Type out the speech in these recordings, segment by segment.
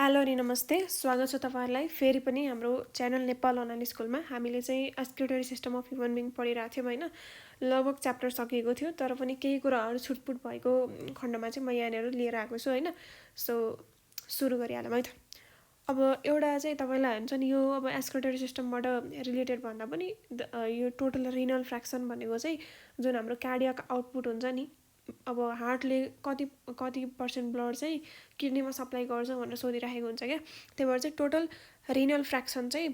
Hello अनि नमस्ते, स्वागत छ तपाईहरुलाई फेरि पनि हाम्रो च्यानल नेपाल अनलाइन स्कुलमा। हामीले चाहिँ एक्सक्रिटोरी सिस्टम अफ ह्युमन बिङ पढिरहेको थियौँ हैन। लगभग च्याप्टर सकिएको थियो, तर पनि केही कुराहरु छुटपुट भएको खण्डमा चाहिँ म यहाँनिर लिएर आएको छु हैन। सो सुरु गरिहालौँ है त। अब एउटा चाहिँ तपाईलाई हुन्छ नि, यो अब एक्सक्रिटोरी सिस्टमबाट रिलेटेड भन्दा पनि यो टोटल रिनल फ्र्याक्सन भनेको चाहिँ जुन हाम्रो कार्डियक आउटपुट हुन्छ नि, अब हार्टले कति पर्सेन्ट ब्लड चाहिँ किडनीमा सप्लाई गर्छ भनेर सोधिराखेको हुन्छ क्या। त्यही भएर चाहिँ टोटल रिनल फ्र्याक्सन चाहिँ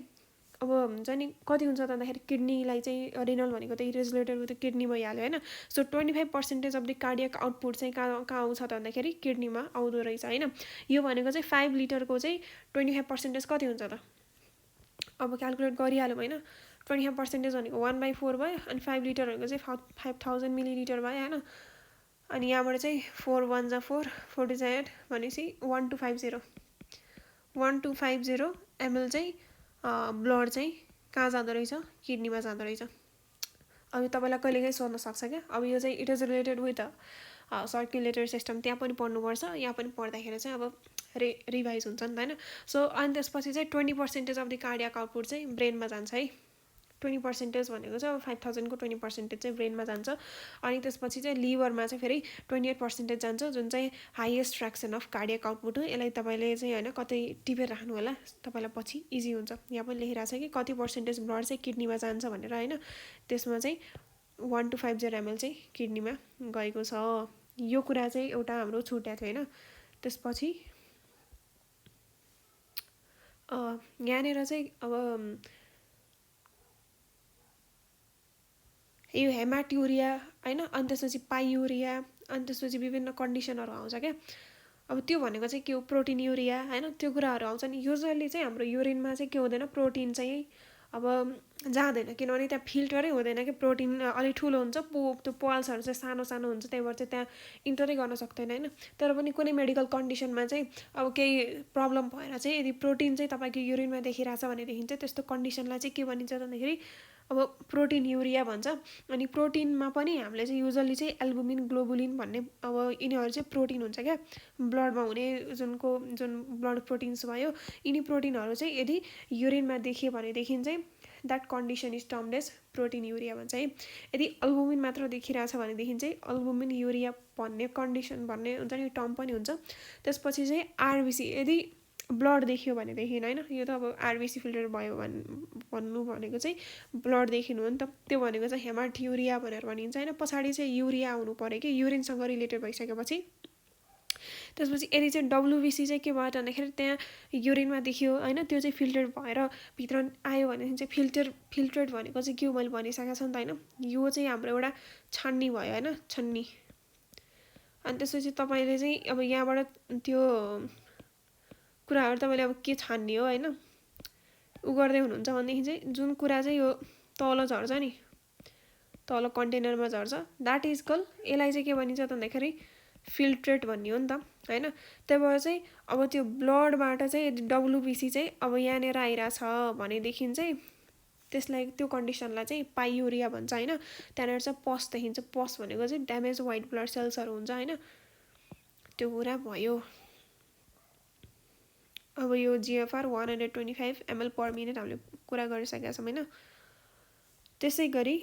अब हुन्छ नि कति हुन्छ भन्दाखेरि किडनीलाई चाहिँ रिनल भनेको त इज रिलेटेड विथ किडनी भइहाल्यो हैन। So 25% of the cardiac output चाहिँ कहाँ आउँछ त भन्दाखेरि किडनीमा आउँदो रहेछ हैन। यो भनेको चाहिँ 5 लिटरको चाहिँ 25% कति हुन्छ त, अब क्याल्कुलेट गरिहालौँ हैन। 25% भनेको 1/4 भयो, अनि 5 लिटर भनेको चाहिँ 5000 मिलिलिटर भयो हैन। अनि यहाँबाट चाहिँ 4 1 जा 4 4 2 जा 8 भनेपछि 1250 ml चाहिँ ब्लड चाहिँ कहाँ जाँदो रहेछ, किडनीमा जाँदो रहेछ। अब तपाईलाई कहिलेकाहीँ सोध्न सक्छ क्या। अब यो चाहिँ it is related with circulatory system, त्यहाँ पनि पढ्नुपर्छ, यहाँ पनि पढ्दाखेरि चाहिँ अब रिभाइज हुन्छ नि त हैन। सो अनि त्यसपछि चाहिँ 20% अफ द कार्डियक आउटपुट चाहिँ ब्रेनमा जान्छ है। 20% भनेको चाहिँ अब 5000 को 20% चाहिँ ब्रेनमा जान्छ। अनि त्यसपछि चाहिँ लिभरमा चाहिँ फेरि 28% जान्छ, जुन चाहिँ highest fraction of cardiac output हो। यसलाई तपाईले चाहिँ हैन कतै टिपेर राख्नु होला, तपाईलाई पछि इजी हुन्छ। यहाँ पनि लेखिरहेको छ कि कति पर्सेन्टेज ब्लड चाहिँ किडनीमा जान्छ भनेर हैन। त्यसमा चाहिँ 1250 ml चाहिँ किडनीमा गएको छ। यो कुरा चाहिँ एउटा हाम्रो छुट्याएको थियो हैन। त्यसपछि यहाँनिर चाहिँ अब यो हेमाट्युरिया हैन, अनि त्यसपछि पाइयुरिया, अनि त्यसपछि विभिन्न कन्डिसनहरु आउँछ क्या। अब त्यो भनेको चाहिँ के हो, प्रोटिन युरिया हैन, त्यो कुराहरु आउँछ नि। युजुअली चाहिँ हाम्रो युरिनमा चाहिँ के हुँदैन, प्रोटिन चाहिँ अब जाँदैन, किनभने त्यहाँ फिल्टरै हुँदैन कि। प्रोटिन अलि ठुलो हुन्छ, त्यो पल्सहरु चाहिँ सानो सानो हुन्छ, त्यही भएर चाहिँ त्यहाँ इन्टरै गर्न सक्दैन हैन। तर पनि कुनै मेडिकल कन्डिसनमा चाहिँ अब केही प्रब्लम भएर चाहिँ यदि प्रोटिन चाहिँ तपाईको युरिनमा देखिरहेछ भनेदेखि चाहिँ त्यस्तो कन्डिसनलाई चाहिँ के भनिन्छ भन्दाखेरि अब प्रोटिन युरिया भन्छ। अनि प्रोटिनमा पनि हामीले चाहिँ युजुअली चाहिँ एल्बुमिन ग्लोबुलिन भन्ने, अब यिनीहरु चाहिँ प्रोटिन हुन्छ क्या, ब्लडमा हुने जुन ब्लड प्रोटिन्स भयो। यिनी प्रोटिनहरु चाहिँ यदि युरिनमा देखियो भनेदेखि चाहिँ that condition is termed as proteinuria भन्छ है। यदि अल्बुमिन मात्र देखिरहेछ भनेदेखि चाहिँ अल्बुमिन युरिया भन्ने कन्डिसन भन्ने हुन्छ नि, टर्म पनि हुन्छ। त्यसपछि चाहिँ आरबिसी यदि ब्लड देखियो भनेदेखि हैन, यो त अब आरबिसी फिल्टर भयो भन्नु भनेको चाहिँ ब्लड देखिनु हो नि त। त्यो भनेको चाहिँ हेमाट्युरिया भनेर भनिन्छ हैन। पछाडी चाहिँ युरिया आउनु पर्यो कि, युरिनसँग रिलेटेड भइसकेपछि। त्यसपछि यदि चाहिँ डब्ल्युबिसी चाहिँ के भयो भन्दाखेरि त्यहाँ युरिनमा देखियो हैन, त्यो चाहिँ फिल्टर भएर भित्र आयो भनेदेखि चाहिँ फिल्ट्रेट भनेको चाहिँ के हो मैले भनिसकेको छु नि त हैन। यो चाहिँ हाम्रो एउटा छन्नी भयो हैन, छन्नी। अनि त्यसपछि तपाईले चाहिँ अब यहाँबाट त्यो कुराहरु तपाईले अब के छान्ने हो हैन, उ गर्दै हुनुहुन्छ भनेदेखि चाहिँ जुन कुरा चाहिँ यो तल झर्छ नि, तल कन्टेनरमा झर्छ, द्याट इज कल, यसलाई चाहिँ के भनिन्छ भन्दाखेरि फिल्ट्रेट भन्ने हो नि त हैन। त्यही भएर चाहिँ अब त्यो ब्लडबाट चाहिँ यदि डब्ल्युबिसी चाहिँ अब यहाँनिर आइराछ भनेदेखि चाहिँ त्यसलाई, त्यो कन्डिसनलाई चाहिँ पाइयुरिया भन्छ हैन। त्यहाँनिर चाहिँ पस देखिन्छ, पस भनेको चाहिँ ड्यामेज व्हाइट ब्लड सेल्सहरु हुन्छ हैन, त्यो कुरा भयो। अब यो जीएफआर 125 ml पर मिनेट हामीले कुरा गरिसकेका छौं हैन। त्यसैगरी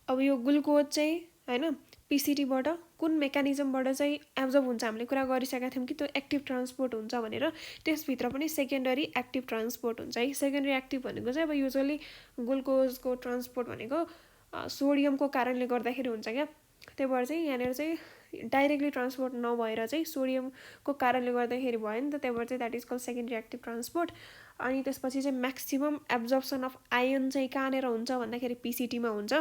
अब यो ग्लुकोज चाहिँ हैन पीसीटीबाट कुन मेकानिजमबाट चाहिँ एब्जर्ब हुन्छ हामीले कुरा गरिसकेका थियौं कि त्यो एक्टिभ ट्रान्सपोर्ट हुन्छ भनेर। त्यसभित्र पनि सेकेन्डरी एक्टिभ ट्रान्सपोर्ट हुन्छ है। सेकेन्डरी एक्टिभ भनेको चाहिँ अब युजुअली ग्लुकोजको ट्रान्सपोर्ट भनेको सोडियमको कारणले गर्दाखेरि हुन्छ क्या। त्यही भएर चाहिँ यहाँनिर चाहिँ डाइरेक्टली ट्रान्सपोर्ट नभएर चाहिँ सोडियमको कारणले गर्दाखेरि भयो नि त। त्यही भएर चाहिँ that is called secondary active transport. अनि त्यसपछि चाहिँ म्याक्सिमम एब्जर्प्सन अफ आयन चाहिँ कहाँनिर हुन्छ भन्दाखेरि पीसीटीमा हुन्छ।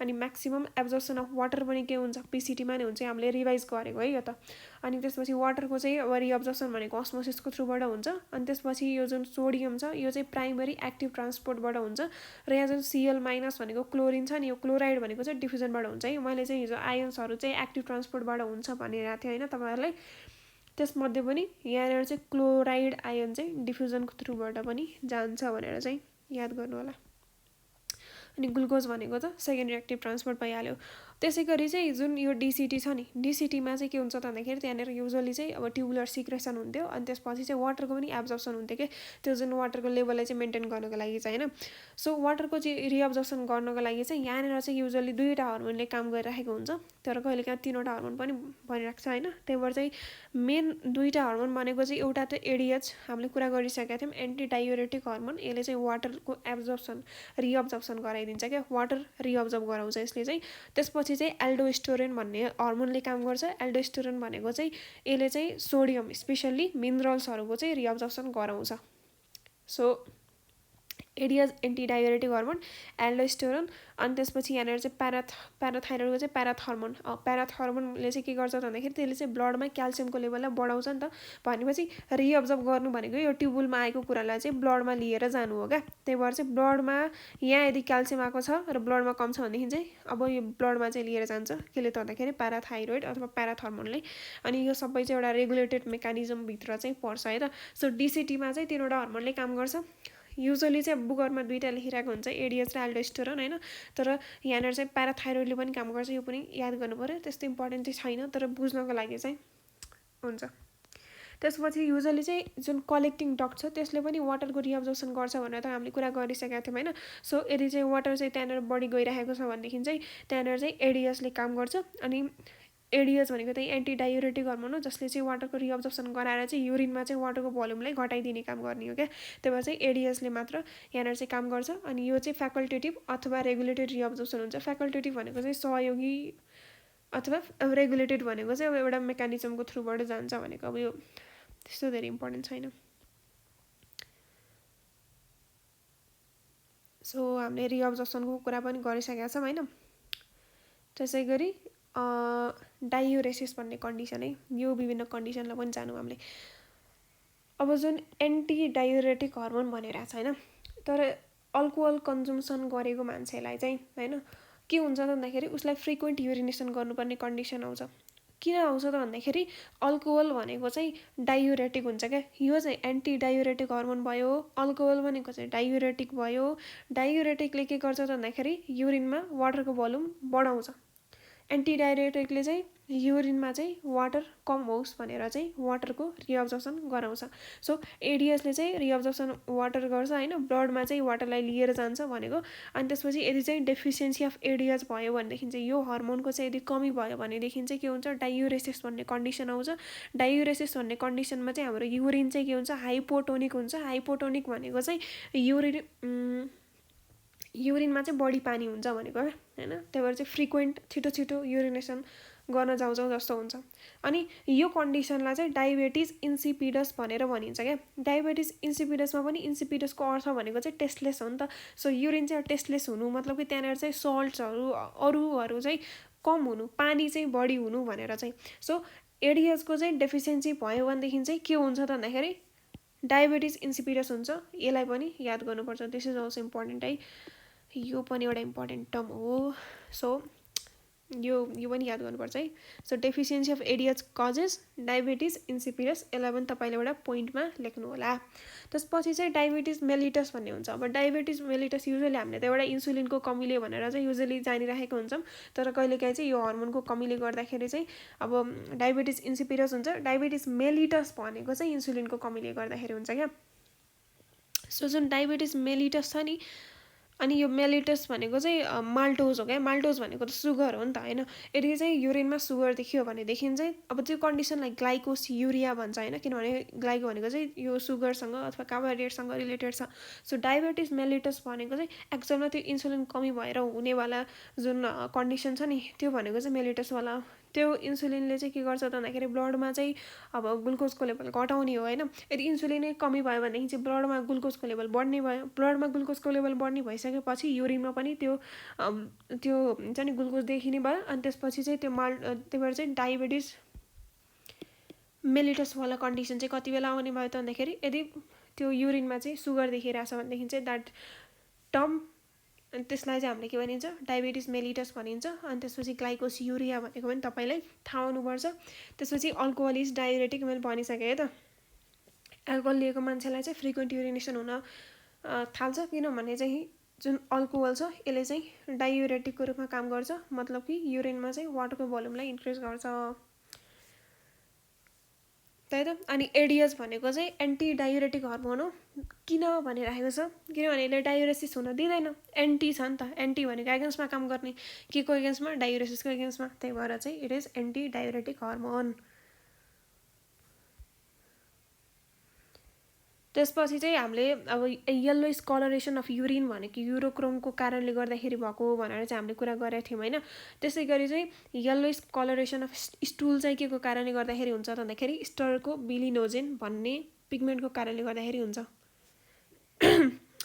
अनि म्याक्सिमम एब्जर्प्सन अफ वाटर पनि के हुन्छ, पीसीटीमा नै हुन्छ। हामीले रिभाइज गरेको है यो त। अनि त्यसपछि वाटरको चाहिँ अब रिअब्जर्प्सन भनेको अस्मोसिसको थ्रुबाट हुन्छ। अनि त्यसपछि यो जुन सोडियम छ यो चाहिँ प्राइमरी एक्टिभ ट्रान्सपोर्टबाट हुन्छ। र यहाँ जुन Cl- भनेको क्लोरिन छ नि, यो क्लोराइड भनेको चाहिँ डिफ्युजनबाट हुन्छ है। मैले चाहिँ हिजो आयन्सहरु चाहिँ एक्टिभ ट्रान्सपोर्टबाट हुन्छ भनिरहेको थिएँ हैन तपाईहरुलाई। त्यसमध्ये पनि यहाँनिर चाहिँ क्लोराइड आयन चाहिँ डिफ्युजनको थ्रुबाट पनि जान्छ भनेर चाहिँ याद गर्नु होला। अनि ग्लुकोज भनेको त सेकेन्डरी एक्टिभ ट्रान्सपोर्ट भइहाल्यो। त्यसैगरी चाहिँ जुन यो डीसीटी छ नि, डीसीटीमा चाहिँ के हुन्छ त भन्दाखेरि त्यहाँनिर युजुअली चाहिँ अब ट्युबुलर सिक्रेसन हुन्थ्यो अनि त्यसपछि चाहिँ वाटरको पनि एब्जर्प्सन हुन्थ्यो के, त्यो जुन वाटरको लेभललाई चाहिँ मेन्टेन गर्नको लागि चाहिँ हैन। सो वाटरको चाहिँ रिअब्जर्प्सन गर्नको लागि चाहिँ यहाँनिर चाहिँ युजुअली 2वटा हर्मोनले काम गरिरहेको हुन्छ, तर कहिलेकाहीँ 3वटा हर्मोन पनि भनिरहेको छ हैन। त्यही भएर चाहिँ मेन 2वटा हर्मोन भनेको चाहिँ एउटा त एडीएच हामीले कुरा गरिसकेका थियौँ, एन्टी डायुरेटिक हर्मोन, यसले चाहिँ वाटरको एब्जर्प्सन रिअब्जर्प्सन गराइदिन्छ क्या, वाटर रिअब्जर्भ गराउँछ यसले चाहिँ। त्यसपछि चाहिँ एल्डोस्टेरोन भन्ने हर्मोनले काम गर्छ। एल्डोस्टेरोन भनेको चाहिँ यसले चाहिँ सोडियम स्पेसल्ली मिनरल्सहरूको चाहिँ रिअब्जर्प्सन गराउँछ। So ADH anti diuretic hormone, aldosterone, अनि त्यसपछि यहाँनिर चाहिँ प्याराथाइरोइडको चाहिँ प्याराथर्मोनले चाहिँ के गर्छ त भन्दाखेरि त्यसले चाहिँ ब्लडमा क्याल्सियमको लेभललाई बढाउँछ नि त। भनेपछि रिअब्जर्भ गर्नु भनेको यो ट्युबुलमा आएको कुरालाई चाहिँ ब्लडमा लिएर जानु हो क्या। त्यही भएर चाहिँ ब्लडमा यहाँ यदि क्याल्सियम आएको छ र ब्लडमा कम छ भनेदेखि चाहिँ अब यो ब्लडमा चाहिँ लिएर जान्छ, केले त भन्दाखेरि प्याराथाइरोइड अथवा प्याराथर्मोनले। अनि यो सबै चाहिँ एउटा रेगुलेटेड मेकानिजमभित्र चाहिँ पर्छ है त। सो डीसीटीमा चाहिँ 3वटा हर्मोनले काम गर्छ। युजुअली चाहिँ बुकरमा 2टा लेखिरहेको हुन्छ, एडिएच र एल्डोस्टेरोन हैन, तर यहाँनिर चाहिँ प्याराथाइरोइडले पनि काम गर्छ, यो पनि याद गर्नु पर्यो। त्यस्तो इम्पोर्टेन्ट चाहिँ छैन, तर बुझ्नको लागि चाहिँ हुन्छ। त्यसपछि युजुअली चाहिँ जुन कलेक्टिङ डक्ट छ त्यसले पनि वाटरको रिअब्जर्प्सन गर्छ भनेर त हामीले कुरा गरिसकेका थियौँ हैन। सो यदि चाहिँ वाटर चाहिँ त्यहाँनिर बढी गइरहेको छ भनेदेखि चाहिँ त्यहाँनिर चाहिँ एडिएचले काम गर्छ। अनि एडिएच भनेको चाहिँ एन्टी डायुरेटिक हर्मोन हो, जसले चाहिँ वाटरको रिअब्जर्प्सन गराएर चाहिँ युरिनमा चाहिँ वाटरको भोल्युमलाई घटाइदिने काम गर्ने हो क्या। त्यही भएर चाहिँ एडिएचले मात्र यहाँनिर चाहिँ काम गर्छ। अनि यो चाहिँ फ्याकल्टेटिभ अथवा रेगुलेटेड रिअब्जर्प्सन हुन्छ। फ्याकल्टेटिभ भनेको चाहिँ सहयोगी अथवा अब रेगुलेटेड भनेको चाहिँ अब एउटा मेकानिजमको थ्रुबाट जान्छ भनेको, अब यो त्यस्तो धेरै इम्पोर्टेन्ट छैन। सो हामीले रिअब्जर्प्सनको कुरा पनि गरिसकेका छौँ हैन। त्यसै गरी डायुरेसिस भन्ने कन्डिसन है, यो विभिन्न कन्डिसनलाई पनि जानु हामीले। अब जुन एन्टी डायुरेटिक हर्मोन भनिरहेको छ हैन, तर अल्कोहल कन्ज्युम्सन गरेको मान्छेलाई चाहिँ हैन के हुन्छ त भन्दाखेरि उसलाई फ्रिक्वेन्ट युरिनेसन गर्नुपर्ने कन्डिसन आउँछ। किन आउँछ त भन्दाखेरि अल्कोहल भनेको चाहिँ डायुरेटिक हुन्छ क्या, यो चाहिँ एन्टी डायुरेटिक हर्मोन भयो, अल्कोहल भनेको चाहिँ डायुरेटिक भयो। डायुरेटिकले के गर्छ त भन्दाखेरि युरिनमा वाटरको भोल्युम बढाउँछ, एन्टी डायुरेटिकले चाहिँ युरिनमा चाहिँ वाटर कम होस् भनेर चाहिँ वाटरको रिअब्जर्प्सन गराउँछ। सो एडिएचले चाहिँ रिअब्जर्प्सन वाटर गर्छ हैन, ब्लडमा चाहिँ वाटरलाई लिएर जान्छ भनेको। अनि त्यसपछि यदि चाहिँ डेफिसियन्सी अफ एडिएच भयो भनेदेखि चाहिँ यो हर्मोनको चाहिँ यदि कमी भयो भनेदेखि चाहिँ के हुन्छ, डायुरेसिस भन्ने कन्डिसन आउँछ। डायुरेसिस भन्ने कन्डिसनमा चाहिँ हाम्रो युरिन चाहिँ के हुन्छ, हाइपोटोनिक हुन्छ। हाइपोटोनिक भनेको चाहिँ युरिनमा चाहिँ बढी पानी हुन्छ भनेको हैन। त्यही भएर चाहिँ फ्रिक्वेन्ट छिटो युरिनेसन गर्न जाउँ जस्तो हुन्छ। अनि यो कन्डिसनलाई चाहिँ डायबेटिज इन्सिपिडस भनेर भनिन्छ क्या। डायबेटिज इन्सिपिडसमा पनि इन्सिपिडसको अर्थ भनेको चाहिँ टेस्टलेस हो नि त। सो युरिन चाहिँ टेस्टलेस हुनु मतलब कि त्यहाँनिर चाहिँ सल्ट्सहरू अरूहरू चाहिँ कम हुनु, पानी चाहिँ बढी हुनु भनेर चाहिँ। सो एडिएचको चाहिँ डेफिसियन्सी भयो भनेदेखि चाहिँ के हुन्छ त भन्दाखेरि डायबेटिज इन्सिपिडस हुन्छ। यसलाई पनि याद गर्नुपर्छ, दिस इज अल्सो इम्पोर्टेन्ट है, यो पनि एउटा इम्पोर्टेन्ट टर्म हो। सो यो पनि याद गर्नुपर्छ है। So deficiency of ADH causes diabetes insipidus, यसलाई पनि तपाईँले एउटा पोइन्टमा लेख्नु होला। त्यसपछि चाहिँ डायबेटिज मेलिटस भन्ने हुन्छ। अब डायबेटिज मेलिटस युजुअली हामीले त एउटा इन्सुलिनको कमीले भनेर चाहिँ युजुअली जानिरहेको हुन्छौँ, तर कहिलेकाहीँ चाहिँ यो हर्मोनको कमीले गर्दाखेरि चाहिँ अब डायबेटिज इन्सिपिडस हुन्छ। डायबेटिज मेलिटस भनेको चाहिँ इन्सुलिनको कमीले गर्दाखेरि हुन्छ क्या। सो जुन डायबेटिज मेलिटस छ नि, अनि यो मेलिटस भनेको चाहिँ माल्टोज हो क्या। माल्टोज भनेको त सुगर हो नि त हैन। यदि चाहिँ युरिनमा सुगर देखियो भनेदेखि चाहिँ अब त्यो कन्डिसनलाई ग्लाइकोसियुरिया भन्छ हैन, किनभने ग्लाइको भनेको चाहिँ यो सुगरसँग अथवा कार्बोहाइड्रेटसँग रिलेटेड छ। सो डायबेटिज मेलिटस भनेको चाहिँ एक्चुअलमा त्यो इन्सुलिन कमी भएर हुनेवाला जुन कन्डिसन छ नि, त्यो भनेको चाहिँ मेलिटसवाला। त्यो इन्सुलिनले चाहिँ के गर्छ त भन्दाखेरि ब्लडमा चाहिँ अब ग्लुकोजको लेभल घटाउने हो हैन। यदि इन्सुलिनै कमी भयो भनेदेखि चाहिँ ब्लडमा ग्लुकोजको लेभल बढ्ने भयो। ब्लडमा ग्लुकोजको लेभल बढ्ने भइसकेपछि युरिनमा पनि त्यो हुन्छ नि ग्लुकोज देखिने भयो। अनि त्यसपछि चाहिँ त्यही भएर चाहिँ डायबेटिज मेलिटसवाला कन्डिसन चाहिँ कति बेला आउने भयो त भन्दाखेरि यदि त्यो युरिनमा चाहिँ सुगर देखिरहेछ भनेदेखि चाहिँ द्याट टर्म, अनि त्यसलाई चाहिँ हामीले के भनिन्छ, डायबेटिज मेलिटस भनिन्छ। अनि त्यसपछि ग्लाइकोसियुरिया भनेको पनि तपाईँलाई थाहा हुनुपर्छ। त्यसपछि अल्कोहल इज डायुरेटिक मैले भनिसकेँ है त। एल्कोहल लिएको मान्छेलाई चाहिँ फ्रिक्वेन्ट युरिनेसन हुन थाल्छ, किनभने चाहिँ जुन अल्कोहल छ यसले चाहिँ डायुरेटिकको रूपमा काम गर्छ, मतलब कि युरिनमा चाहिँ वाटरको भोल्युमलाई इन्क्रिज गर्छ। त्यही त। अनि एडिएस भनेको चाहिँ एन्टी डायुरेटिक हर्मोन हो। किन भनिराखेको छ, किनभने यसले डायुरेसिस हुन दिँदैन। एन्टी छ नि त, एन्टी भनेको एगेन्स्टमा काम गर्ने, के को एगेन्स्टमा, डायुरेसिसको एगेन्स्टमा। त्यही भएर चाहिँ it is anti diuretic hormone. त्यसपछि चाहिँ हामीले अब येल्लोइस कलरेसन अफ युरिन भनेको युरोक्रोमको कारणले गर्दाखेरि भएको भनेर चाहिँ हामीले कुरा गरेका थियौँ होइन। त्यसै गरी चाहिँ येल्लोइस कलरेसन अफ स्टुल चाहिँ के को कारणले गर्दाखेरि हुन्छ भन्दाखेरि स्टरको बिलिनोजेन भन्ने पिगमेन्टको कारणले गर्दाखेरि हुन्छ।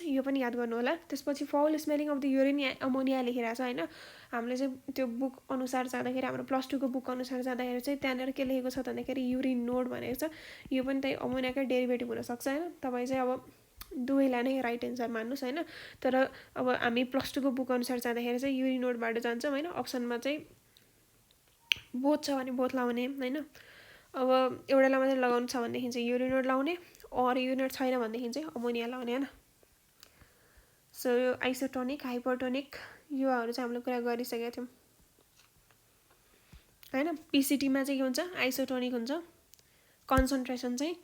यो पनि याद गर्नु होला। त्यसपछि foul smelling of the urine ammonia लेखिरहेको छ होइन। हामीले चाहिँ त्यो बुक अनुसार जाँदाखेरि, हाम्रो +2 को बुक अनुसार जाँदाखेरि चाहिँ त्यहाँनिर के लेखेको छ भन्दाखेरि युरिन नोड भनेको छ। यो पनि त्यही अमोनियाकै डेरिभेटिभ हुनसक्छ होइन। तपाईँ चाहिँ अब दुवैलाई नै राइट एन्सर मान्नुहोस् होइन। तर अब हामी +2 को बुक अनुसार जाँदाखेरि चाहिँ युरिन नोडबाट जान्छौँ होइन। अप्सनमा चाहिँ बोथ छ भने बोथ लाउने होइन। अब एउटालाई मात्रै लगाउनु छ भनेदेखि चाहिँ युरिन नोड लाउने, अरू युरिन नोड छैन भनेदेखि चाहिँ अमोनिया लाउने होइन। सो यो आइसोटोनिक, हाइपरटोनिक योहरू चाहिँ हामीले कुरा गरिसकेका थियौँ होइन। पिसिटीमा चाहिँ के हुन्छ, आइसोटोनिक हुन्छ कन्सन्ट्रेसन चाहिँ।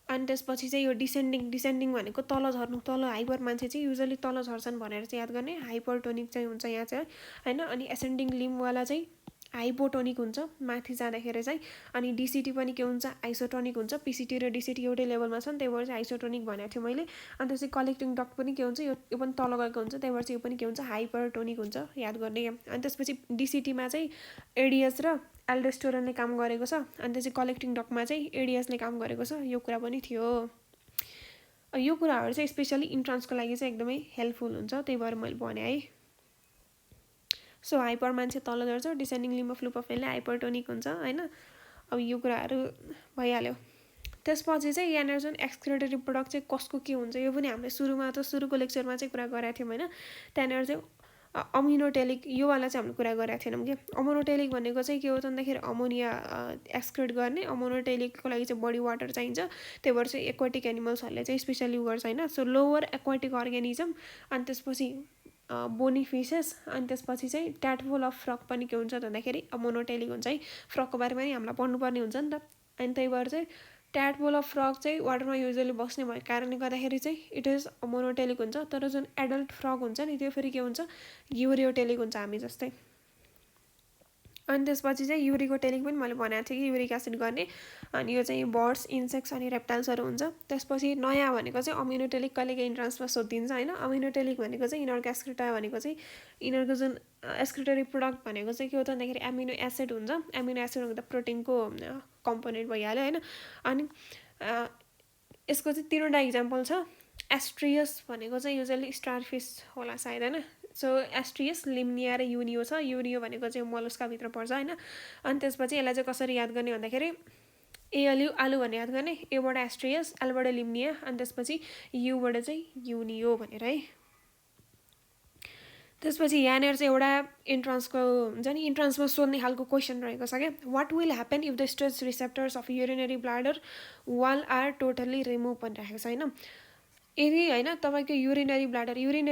अनि त्यसपछि चाहिँ यो डिसेन्डिङ भनेको तल झर्नु, तल हाइपर मान्छे चाहिँ युजली तल झर्छन् भनेर चाहिँ याद गर्ने। हाइपरटोनिक चाहिँ हुन्छ यहाँ चाहिँ होइन। अनि एसेन्डिङ लिम्बवाला चाहिँ हाइपोटोनिक हुन्छ माथि जाँदाखेरि चाहिँ। अनि डिसिटी पनि के हुन्छ, आइसोटोनिक हुन्छ। पिसिटी र डिसिटी एउटै लेभलमा छन्, त्यही भएर चाहिँ आइसोटोनिक भनेको थियो मैले। अनि त्यसपछि कलेक्टिङ डक्ट पनि के हुन्छ, यो पनि तल गएको हुन्छ, त्यही भएर चाहिँ यो पनि के हुन्छ, हाइपरटोनिक हुन्छ, याद गर्ने। अनि त्यसपछि डिसिटीमा चाहिँ एडिएस र एल्डोस्टेरोनले काम गरेको छ। अनि त्यसपछि कलेक्टिङ डक्टमा चाहिँ एडिएसले काम गरेको छ, यो कुरा पनि थियो। यो कुराहरू चाहिँ स्पेसली इन्ट्रान्सको लागि चाहिँ एकदमै हेल्पफुल हुन्छ, त्यही भएर मैले भने है। सो हाइपर मान्छे तल झर्छ, डिसेन्डिङ लिम्ब अफ लुपोफेनले हाइपरटोनिक हुन्छ होइन। अब यो कुराहरू भइहाल्यो। त्यसपछि चाहिँ यहाँनिर जुन एक्सक्रेटरी प्रोडक्ट चाहिँ कसको के हुन्छ, यो पनि हामीले सुरुको लेक्चरमा चाहिँ कुरा गरेका थियौँ होइन। त्यहाँनिर चाहिँ अमिनोटेलिक योवाला चाहिँ हामीले कुरा गरेका थिएनौँ कि। अमोनोटेलिक भनेको चाहिँ के हो भन्दाखेरि अमोनिया एक्सक्रेट गर्ने। अमोनोटेलिकको लागि चाहिँ बडी वाटर चाहिन्छ, त्यही भएर चाहिँ एक्वाटिक एनिमल्सहरूले चाहिँ स्पेसली गर्छ होइन। सो लोवर एक्वाटिक अर्ग्यानिजम, अनि त्यसपछि बोनी फिसेस, अनि त्यसपछि चाहिँ ट्याडपोल अफ फ्रक पनि के हुन्छ भन्दाखेरि अमोनोटेलिक हुन्छ है। फ्रकको बारेमा पनि हामीलाई पढ्नुपर्ने हुन्छ नि त। अनि त्यही भएर चाहिँ ट्याडपोल अफ फ्रक चाहिँ वाटरमा युजली बस्ने भएको कारणले गर्दाखेरि चाहिँ इट इज मोनोटेलिक हुन्छ। तर जुन एडल्ट फ्रक हुन्छ नि त्यो फेरि के हुन्छ, युरियोटेलिक हुन्छ हामी जस्तै। अनि त्यसपछि चाहिँ युरिकोटेलिक पनि मैले भनेको थिएँ कि युरिक एसिड गर्ने। अनि यो चाहिँ बर्ड्स, इन्सेक्ट्स अनि रेप्टाइल्सहरू हुन्छ। त्यसपछि नयाँ भनेको चाहिँ अमिनोटेलिक कहिलेकाहीँ इन्ट्रान्समा सोधिन्छ होइन। अमिनोटेलिक भनेको चाहिँ यिनीहरूको एक्सक्रिटा भनेको चाहिँ यिनीहरूको जुन एक्सक्रिटरी प्रोडक्ट भनेको चाहिँ के हो भन्दाखेरि एमिनो एसिड हुन्छ। एमिनो एसिड हुँदा प्रोटिनको कम्पोनेन्ट भइहाल्यो होइन। अनि यसको चाहिँ 3वटा इक्जाम्पल छ। एस्ट्रियस भनेको चाहिँ युजली स्टारफिस होला सायद होइन। सो एस्ट्रियस, लिम्निया र युनियो छ। युनियो भनेको चाहिँ मोलस्काभित्र पर्छ होइन। अनि त्यसपछि यसलाई चाहिँ कसरी याद गर्ने भन्दाखेरि आलु भनेर याद गर्ने। एबाट एस्ट्रियस, एलबाट लिम्निया, अनि त्यसपछि युबाट चाहिँ युनियो भनेर है। त्यसपछि यहाँनिर चाहिँ एउटा इन्ट्रान्सको हुन्छ नि, इन्ट्रान्समा सोध्ने खालको क्वेसन रहेको छ क्या। What will happen if the stretch receptors of urinary bladder wall are totally remove भनिरहेको छ होइन। यदि होइन तपाईँको युरिनरी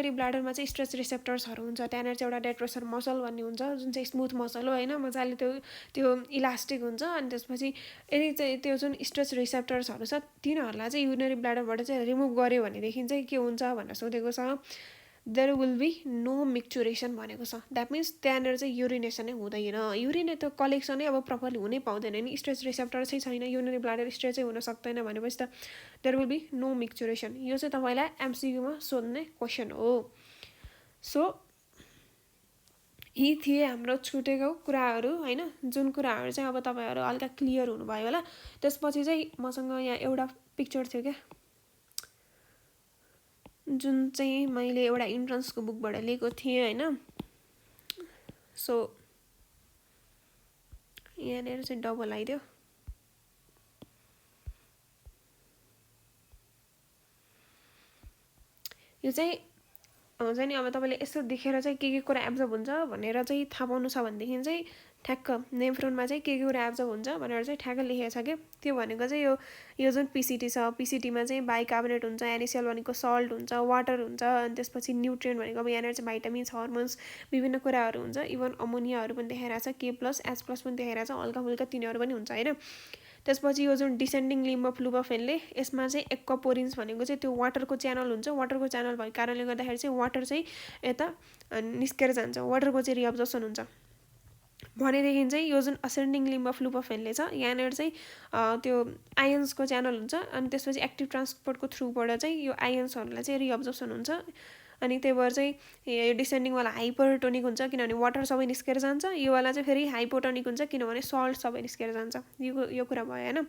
ब्लाडरमा चाहिँ स्ट्रेस रिसेप्टर्सहरू हुन्छ। त्यहाँनिर चाहिँ एउटा डेड प्रेसर मसल भन्ने हुन्छ जुन चाहिँ स्मुथ मसल हो होइन, मजाले त्यो इलास्टिक हुन्छ। अनि त्यसपछि यदि चाहिँ त्यो जुन स्ट्रेस रिसेप्टर्सहरू छ तिनीहरूलाई चाहिँ युरिनरी ब्लाडरबाट चाहिँ रिमुभ गर्यो भनेदेखि चाहिँ के हुन्छ भनेर सोधेको छ। देयर विल बी नो मिक्चुरेसन भनेको छ। द्याट मिन्स त्यहाँनिर चाहिँ युरिनेसनै हुँदैन। युरिन त्यो कलेक्सनै अब प्रपरली हुनै पाउँदैन नि, स्ट्रेस रिसेप्टर चाहिँ छैन, युरिनरी ब्लाडर स्ट्रेचै हुन सक्दैन भनेपछि त देयर विल बी नो मिक्चुरेसन। यो चाहिँ तपाईँलाई एमसिक्यूमा सोध्ने क्वेसन हो। सो यी थिए हाम्रो छुटेको कुराहरू होइन, जुन कुराहरू चाहिँ अब तपाईँहरू हल्का क्लियर हुनुभयो होला। त्यसपछि चाहिँ मसँग यहाँ एउटा पिक्चर थियो क्या, जुन चाहिँ मैले एउटा इन्ट्रान्सको बुकबाट लिएको थिएँ होइन। सो यहाँनिर चाहिँ डबल आइदियो। यो चाहिँ हुन्छ नि अब तपाईँले यसो देखेर चाहिँ के कुरा एब्जर्भ हुन्छ भनेर चाहिँ थाहा पाउनु छ भनेदेखि चाहिँ ठ्याक्क नेमफ्रोनमा चाहिँ के कुरा एब्जर्भ हुन्छ भनेर चाहिँ ठ्याक्क लेखेको छ क्या त्यो भनेको चाहिँ यो जुन पिसिटी छ पिसिटीमा चाहिँ बाइकार्बोनेट हुन्छ NaCl भनेको सल्ट हुन्छ वाटर हुन्छ अनि त्यसपछि न्युट्रिएन्ट भनेको अब यहाँनिर चाहिँ भाइटामिन्स हर्मोन्स विभिन्न कुराहरू हुन्छ इभन अमोनियाहरू पनि देखाइरहेको छ K+H+ पनि देखाइरहेको छ हल्का फुल्का तिनीहरू पनि हुन्छ होइन त्यसपछि यो जुन डिसेन्डिङ लिम्ब अफ लुबोफेनले यसमा चाहिँ एक्वापोरिन्स भनेको चाहिँ त्यो वाटरको च्यानल हुन्छ वाटरको च्यानल भएको कारणले गर्दाखेरि चाहिँ वाटर चाहिँ यता निस्केर जान्छ वाटरको चाहिँ रिअब्जर्सन हुन्छ भनेदेखि चाहिँ यो जुन असेन्डिङ लिम्ब अफ लुबोफेनले छ यहाँनिर चाहिँ त्यो आयन्सको च्यानल हुन्छ अनि त्यसपछि एक्टिभ ट्रान्सपोर्टको थ्रुबाट चाहिँ यो आयन्सहरूलाई चाहिँ रिअब्जर्सन हुन्छ अनि त्यही भएर चाहिँ यो डिसेन्डिङवाला हाइपरटोनिक हुन्छ किनभने वाटर सबै निस्केर जान्छ योवाला चाहिँ फेरि हाइपोटोनिक हुन्छ किनभने सल्ट सबै निस्केर जान्छ यो कुरा भयो होइन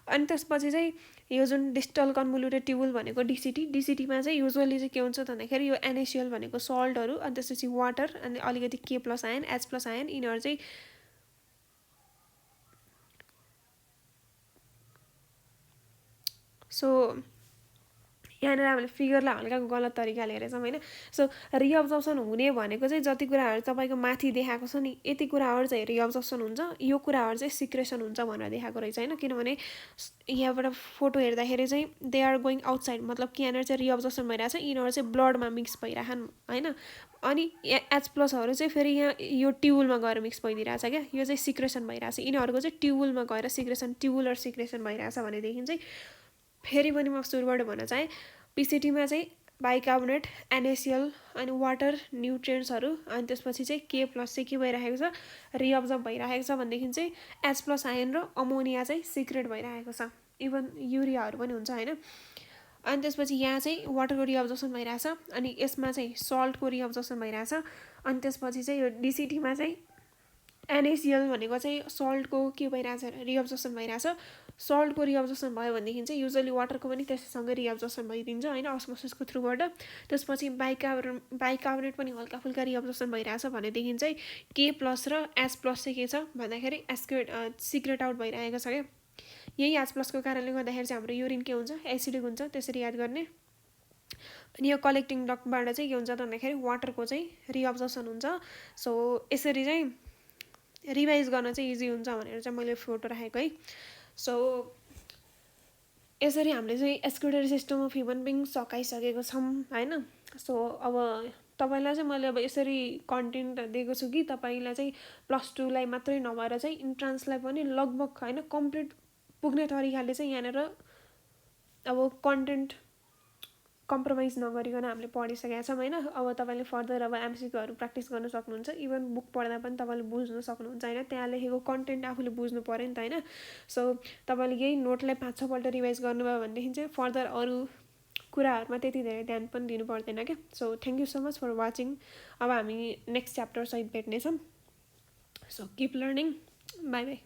अनि त्यसपछि चाहिँ यो जुन डिस्टल कन्भोल्युटेड ट्युबुल भनेको डिसिटीमा चाहिँ युजुअली चाहिँ के हुन्छ भन्दाखेरि यो NaCl भनेको सल्टहरू अनि त्यसपछि वाटर अनि अलिकति K+ आयन H+ आयन यिनीहरू चाहिँ सो यहाँनिर हामीले फिगरलाई हल्का गलत तरिकाले हेरेछौँ होइन सो रिअब्जर्सन हुने भनेको चाहिँ जति कुराहरू तपाईँको माथि देखाएको छ नि यति कुराहरू चाहिँ रिअब्जर्सन हुन्छ यो कुराहरू चाहिँ सिक्रेसन हुन्छ भनेर देखाएको रहेछ होइन किनभने यहाँबाट फोटो हेर्दाखेरि चाहिँ दे आर गोइङ आउटसाइड मतलब कि यहाँनिर चाहिँ रिअब्जर्सन भइरहेछ यिनीहरू चाहिँ ब्लडमा मिक्स भइरहेछन् होइन अनि H+हरू चाहिँ फेरि यहाँ यो ट्युबुलमा गएर मिक्स भइदिइरहेछ क्या यो चाहिँ सिक्रेसन भइरहेछ यिनीहरूको चाहिँ ट्युबुलमा गएर सिक्रेसन ट्युबुलर सिक्रेसन भइरहेछ भनेदेखि चाहिँ फेरि पनि म सुरुबाट भन्न चाहेँ पिसिटीमा चाहिँ बाइकार्बोनेट NaCl अनि वाटर न्युट्रिएन्ट्सहरू अनि त्यसपछि चाहिँ K+ चाहिँ के भइरहेको छ रिअब्जर्भ भइरहेको छ भनेदेखि चाहिँ H+ आयन र अमोनिया चाहिँ सिक्रेट भइरहेको छ इभन युरियाहरू पनि हुन्छ होइन अनि त्यसपछि यहाँ चाहिँ वाटरको रिअब्जर्सन भइरहेछ अनि यसमा चाहिँ सल्टको रिअब्जर्सन भइरहेछ अनि त्यसपछि चाहिँ यो डिसिटीमा चाहिँ NaCl भनेको चाहिँ सल्टको के भइरहेछ रिअब्जर्सन भइरहेछ सल्टको रिअब्जर्सन भयो भनेदेखि चाहिँ युजुअली वाटरको पनि त्यसैसँगै रिअब्जर्सन भइदिन्छ होइन अस्मोसिसको थ्रुबाट त्यसपछि बाइकार्बोनेट पनि हल्का फुल्का रिअब्जर्सन भइरहेछ भनेदेखि चाहिँ K+ र H+ चाहिँ के छ भन्दाखेरि सिक्रेट आउट भइरहेको छ क्या यही H+ को कारणले गर्दाखेरि चाहिँ हाम्रो युरिन के हुन्छ एसिडिक हुन्छ त्यसरी याद गर्ने अनि यो कलेक्टिङ डक्टबाट चाहिँ के हुन्छ भन्दाखेरि वाटरको चाहिँ रिअब्जर्सन हुन्छ सो यसरी चाहिँ रिभाइज गर्न चाहिँ इजी हुन्छ भनेर चाहिँ मैले फोटो राखेको है सो यसरी हामीले चाहिँ एक्सक्रिटोरी सिस्टम अफ ह्युमन बिङ सकाइसकेको छौँ होइन सो अब तपाईँलाई चाहिँ मैले अब यसरी कन्टेन्ट दिएको छु कि तपाईँलाई चाहिँ +2लाई मात्रै नभएर चाहिँ इन्ट्रान्सलाई पनि लगभग होइन कम्प्लिट पुग्ने तरिकाले चाहिँ यहाँनिर अब कन्टेन्ट कम्प्रोमाइज नगरिकन हामीले पढिसकेका छौँ होइन अब तपाईँले फर्दर अब MCQहरू प्र्याक्टिस गर्न सक्नुहुन्छ इभन बुक पढ्दा पनि तपाईँले बुझ्न सक्नुहुन्छ होइन त्यहाँ लेखेको कन्टेन्ट आफूले बुझ्नु पऱ्यो नि त होइन सो तपाईँले यही नोटलाई 5-6 पल्ट रिभाइज गर्नुभयो भनेदेखि चाहिँ फर्दर अरू कुराहरूमा त्यति धेरै ध्यान पनि दिनु पर्दैन क्या so thank you so much for watching अब हामी नेक्स्ट च्याप्टरसहित भेट्नेछौँ so keep learning bye by